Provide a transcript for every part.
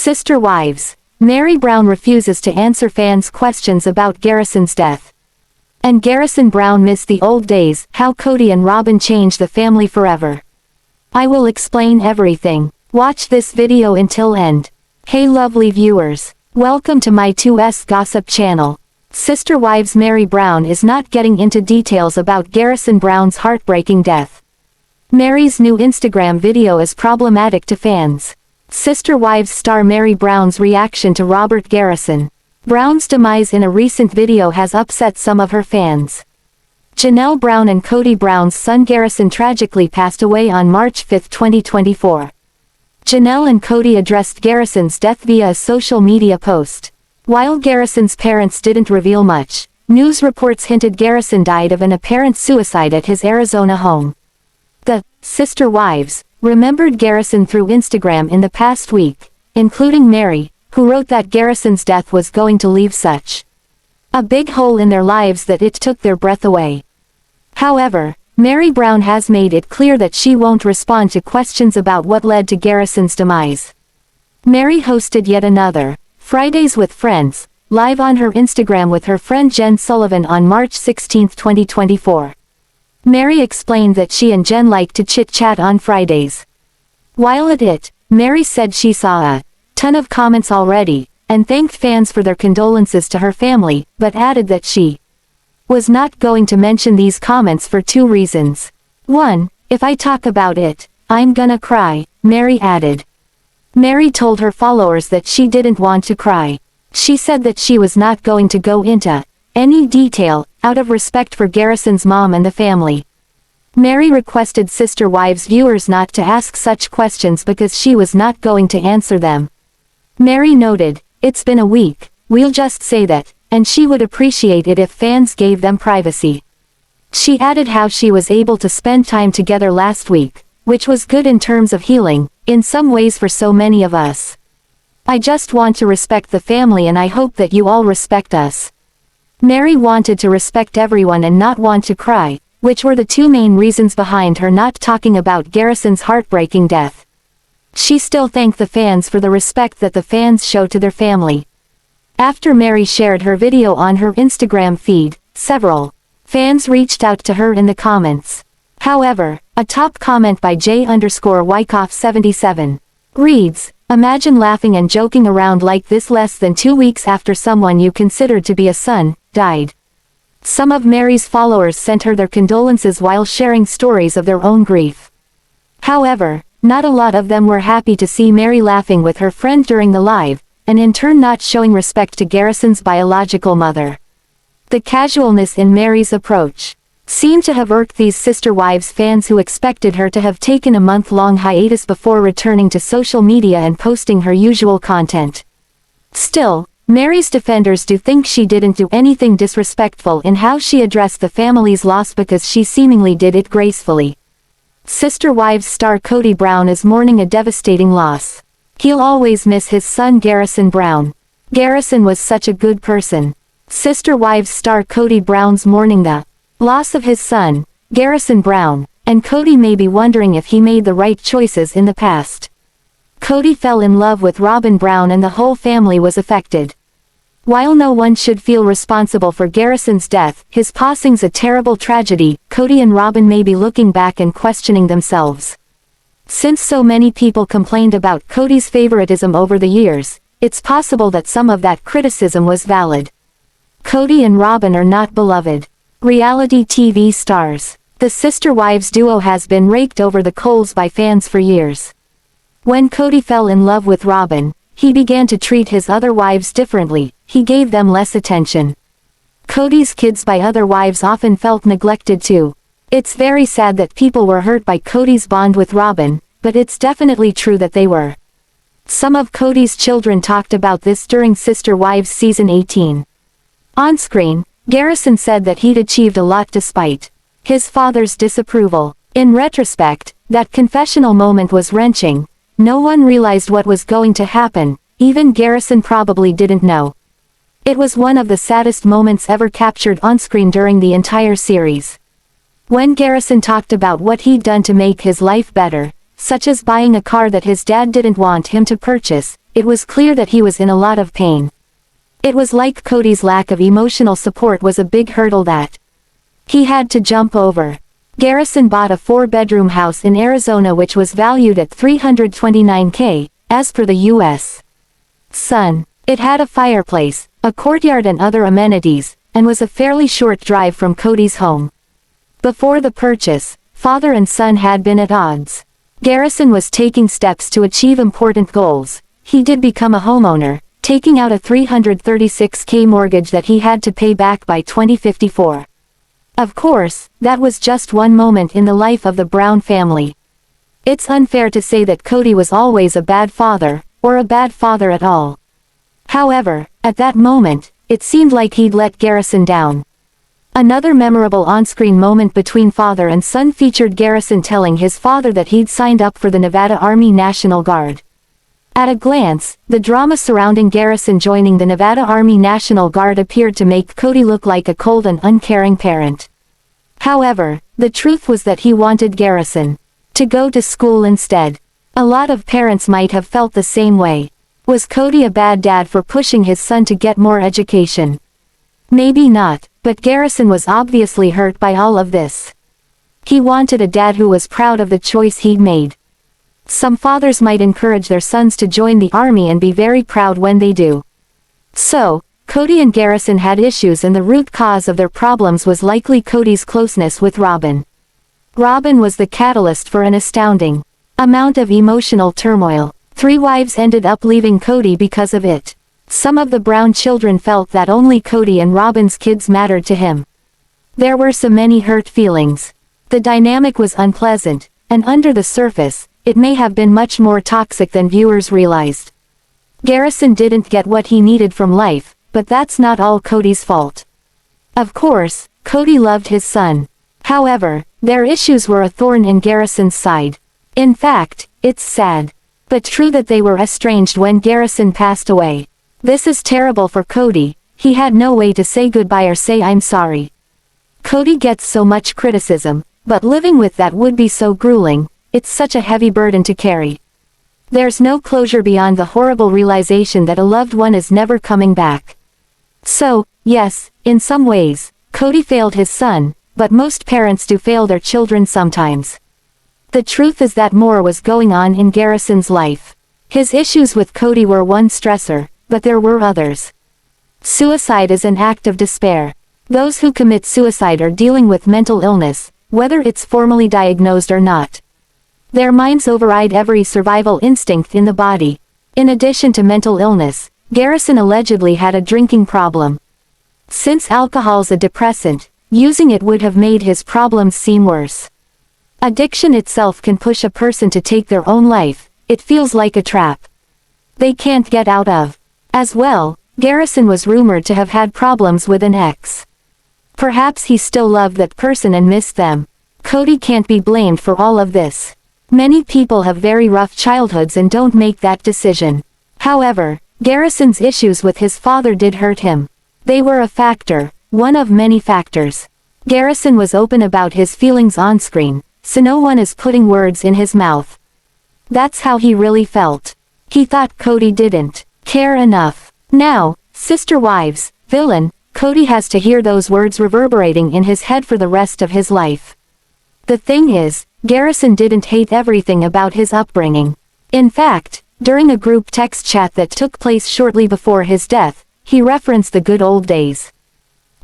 Sister Wives. Meri Brown refuses to answer fans' questions about Garrison's death. And Garrison Brown missed the old days, how Kody and Robyn changed the family forever. I will explain everything. Watch this video until end. Hey lovely viewers. Welcome to my 2S Gossip channel. Sister Wives Meri Brown is not getting into details about Garrison Brown's heartbreaking death. Meri's new Instagram video is problematic to fans. Sister Wives star Meri Brown's reaction to Robert Garrison Brown's demise in a recent video has upset some of her fans. Janelle Brown and Kody Brown's son Garrison tragically passed away on March 5, 2024. Janelle and Kody addressed Garrison's death via a social media post. While Garrison's parents didn't reveal much, news reports hinted Garrison died of an apparent suicide at his Arizona home. The Sister Wives remembered Garrison through Instagram in the past week, including Meri, who wrote that Garrison's death was going to leave such a big hole in their lives that it took their breath away. However, Meri Brown has made it clear that she won't respond to questions about what led to Garrison's demise. Meri hosted yet another Fridays with Friends live on her Instagram with her friend Jen Sullivan on March 16, 2024. Meri explained that she and Jen like to chit-chat on Fridays. While at it, Meri said she saw a ton of comments already, and thanked fans for their condolences to her family, but added that she was not going to mention these comments for two reasons. 1. If I talk about it, I'm gonna cry, Meri added. Meri told her followers that she didn't want to cry. She said that she was not going to go into any detail, out of respect for Garrison's mom and the family. Meri requested Sister Wives viewers not to ask such questions because she was not going to answer them. Meri noted, "It's been a week, we'll just say that, and she would appreciate it if fans gave them privacy." She added how she was able to spend time together last week, which was good in terms of healing, in some ways for so many of us. "I just want to respect the family and I hope that you all respect us." Meri wanted to respect everyone and not want to cry, which were the two main reasons behind her not talking about Garrison's heartbreaking death. She still thanked the fans for the respect that the fans show to their family. After Meri shared her video on her Instagram feed, several fans reached out to her in the comments. However, a top comment by J_Wyckoff77 reads, "Imagine laughing and joking around like this less than 2 weeks after someone you considered to be a son died." Some of Meri's followers sent her their condolences while sharing stories of their own grief. However, not a lot of them were happy to see Meri laughing with her friend during the live, and in turn not showing respect to Garrison's biological mother. The casualness in Meri's approach seemed to have irked these Sister Wives fans who expected her to have taken a month-long hiatus before returning to social media and posting her usual content. Still, Meri's defenders do think she didn't do anything disrespectful in how she addressed the family's loss because she seemingly did it gracefully. Sister Wives star Kody Brown is mourning a devastating loss. He'll always miss his son Garrison Brown. Garrison was such a good person. Sister Wives star Kody Brown's mourning the loss of his son, Garrison Brown, and Kody may be wondering if he made the right choices in the past. Kody fell in love with Robyn Brown and the whole family was affected. While no one should feel responsible for Garrison's death, his passing's a terrible tragedy. Kody and Robyn may be looking back and questioning themselves. Since so many people complained about Kody's favoritism over the years, it's possible that some of that criticism was valid. Kody and Robyn are not beloved reality TV stars. The Sister Wives duo has been raked over the coals by fans for years. When Kody fell in love with Robyn, he began to treat his other wives differently. He gave them less attention. Kody's kids by other wives often felt neglected too. It's very sad that people were hurt by Kody's bond with Robyn, but it's definitely true that they were. Some of Kody's children talked about this during Sister Wives season 18. On screen, Garrison said that he'd achieved a lot despite his father's disapproval. In retrospect, that confessional moment was wrenching. No one realized what was going to happen, even Garrison probably didn't know. It was one of the saddest moments ever captured on screen during the entire series. When Garrison talked about what he'd done to make his life better, such as buying a car that his dad didn't want him to purchase, it was clear that he was in a lot of pain. It was like Cody's lack of emotional support was a big hurdle that he had to jump over. Garrison bought a 4-bedroom house in Arizona which was valued at $329K, as per the U.S. Sun. It had a fireplace, a courtyard and other amenities, and was a fairly short drive from Cody's home. Before the purchase, father and son had been at odds. Garrison was taking steps to achieve important goals. He did become a homeowner, taking out a $336K mortgage that he had to pay back by 2054. Of course, that was just one moment in the life of the Brown family. It's unfair to say that Cody was always a bad father, or a bad father at all. However, at that moment, it seemed like he'd let Garrison down. Another memorable on-screen moment between father and son featured Garrison telling his father that he'd signed up for the Nevada Army National Guard. At a glance, the drama surrounding Garrison joining the Nevada Army National Guard appeared to make Cody look like a cold and uncaring parent. However, the truth was that he wanted Garrison to go to school instead. A lot of parents might have felt the same way. Was Cody a bad dad for pushing his son to get more education? Maybe not, but Garrison was obviously hurt by all of this. He wanted a dad who was proud of the choice he'd made. Some fathers might encourage their sons to join the army and be very proud when they do. So, Cody and Garrison had issues and the root cause of their problems was likely Cody's closeness with Robyn. Robyn was the catalyst for an astounding amount of emotional turmoil. 3 wives ended up leaving Cody because of it. Some of the Brown children felt that only Cody and Robyn's kids mattered to him. There were so many hurt feelings. The dynamic was unpleasant, and under the surface, it may have been much more toxic than viewers realized. Garrison didn't get what he needed from life, but that's not all Cody's fault. Of course, Cody loved his son. However, their issues were a thorn in Garrison's side. In fact, it's sad, but true that they were estranged when Garrison passed away. This is terrible for Cody. He had no way to say goodbye or say I'm sorry. Cody gets so much criticism, but living with that would be so grueling. It's such a heavy burden to carry. There's no closure beyond the horrible realization that a loved one is never coming back. So, yes, in some ways, Cody failed his son, but most parents do fail their children sometimes. The truth is that more was going on in Garrison's life. His issues with Cody were one stressor, but there were others. Suicide is an act of despair. Those who commit suicide are dealing with mental illness, whether it's formally diagnosed or not. Their minds override every survival instinct in the body. In addition to mental illness, Garrison allegedly had a drinking problem. Since alcohol's a depressant, using it would have made his problems seem worse. Addiction itself can push a person to take their own life. It feels like a trap they can't get out of. As well, Garrison was rumored to have had problems with an ex. Perhaps he still loved that person and missed them. Cody can't be blamed for all of this. Many people have very rough childhoods and don't make that decision. However, Garrison's issues with his father did hurt him. They were a factor, one of many factors. Garrison was open about his feelings on screen, so no one is putting words in his mouth. That's how he really felt. He thought Cody didn't care enough. Now, sister wives, villain, Cody has to hear those words reverberating in his head for the rest of his life. The thing is, Garrison didn't hate everything about his upbringing. In fact, during a group text chat that took place shortly before his death, he referenced the good old days.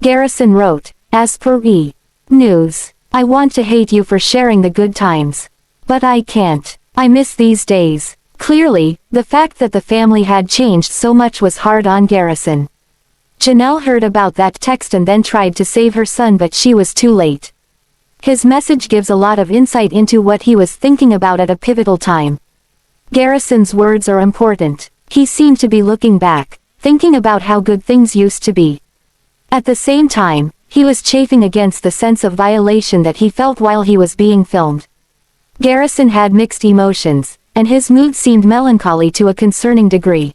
Garrison wrote, as per E! News, I want to hate you for sharing the good times. But I can't. I miss these days. Clearly, the fact that the family had changed so much was hard on Garrison. Janelle heard about that text and then tried to save her son, but she was too late. His message gives a lot of insight into what he was thinking about at a pivotal time. Garrison's words are important. He seemed to be looking back, thinking about how good things used to be. At the same time, he was chafing against the sense of violation that he felt while he was being filmed. Garrison had mixed emotions, and his mood seemed melancholy to a concerning degree.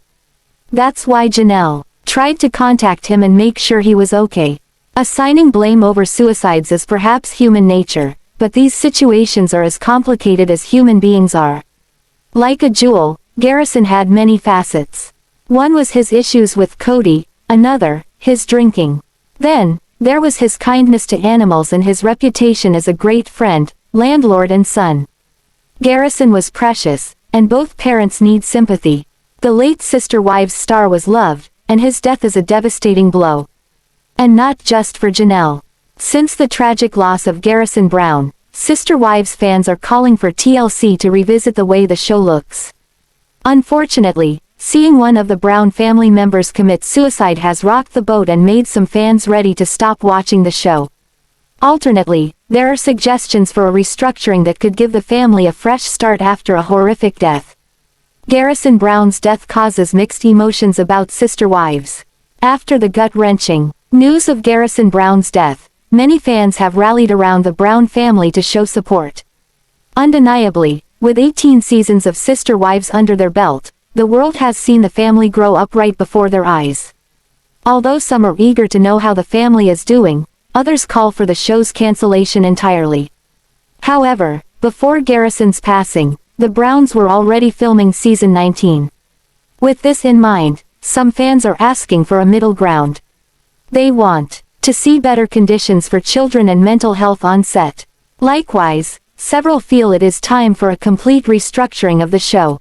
That's why Janelle tried to contact him and make sure he was okay. Assigning blame over suicides is perhaps human nature, but these situations are as complicated as human beings are. Like a jewel, Garrison had many facets. One was his issues with Cody, another, his drinking. Then, there was his kindness to animals and his reputation as a great friend, landlord and son. Garrison was precious, and both parents need sympathy. The late Sister Wives star was loved, and his death is a devastating blow. And not just for Janelle. Since the tragic loss of Garrison Brown, Sister Wives fans are calling for TLC to revisit the way the show looks. Unfortunately, seeing one of the Brown family members commit suicide has rocked the boat and made some fans ready to stop watching the show. Alternately, there are suggestions for a restructuring that could give the family a fresh start after a horrific death. Garrison Brown's death causes mixed emotions about Sister Wives. After the gut-wrenching news of Garrison Brown's death, many fans have rallied around the Brown family to show support. Undeniably, with 18 seasons of Sister Wives under their belt, the world has seen the family grow up right before their eyes. Although some are eager to know how the family is doing, others call for the show's cancellation entirely. However, before Garrison's passing, the Browns were already filming season 19. With this in mind, some fans are asking for a middle ground. They want to see better conditions for children and mental health on set. Likewise, several feel it is time for a complete restructuring of the show.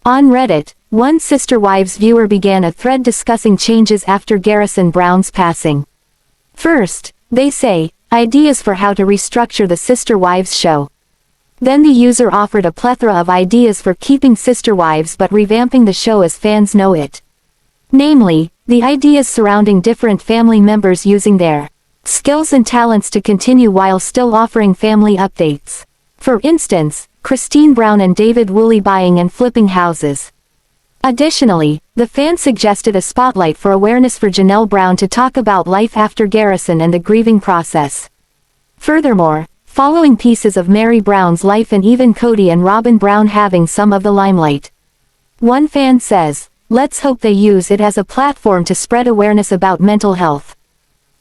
On Reddit, one Sister Wives viewer began a thread discussing changes after Garrison Brown's passing. First, they say, ideas for how to restructure the Sister Wives show. Then the user offered a plethora of ideas for keeping Sister Wives but revamping the show as fans know it. Namely, the ideas surrounding different family members using their skills and talents to continue while still offering family updates. For instance, Christine Brown and Devid Woolley buying and flipping houses. Additionally, the fan suggested a spotlight for awareness for Janelle Brown to talk about life after Garrison and the grieving process. Furthermore, following pieces of Meri Brown's life and even Kody and Robyn Brown having some of the limelight. One fan says, "Let's hope they use it as a platform to spread awareness about mental health."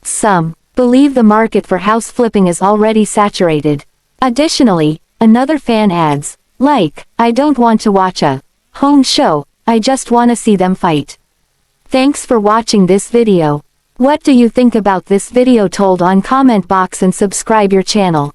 Some believe the market for house flipping is already saturated. Additionally, another fan adds, I don't want to watch a home show, I just wanna see them fight." Thanks for watching this video. What do you think about this video? Told on comment box and subscribe your channel.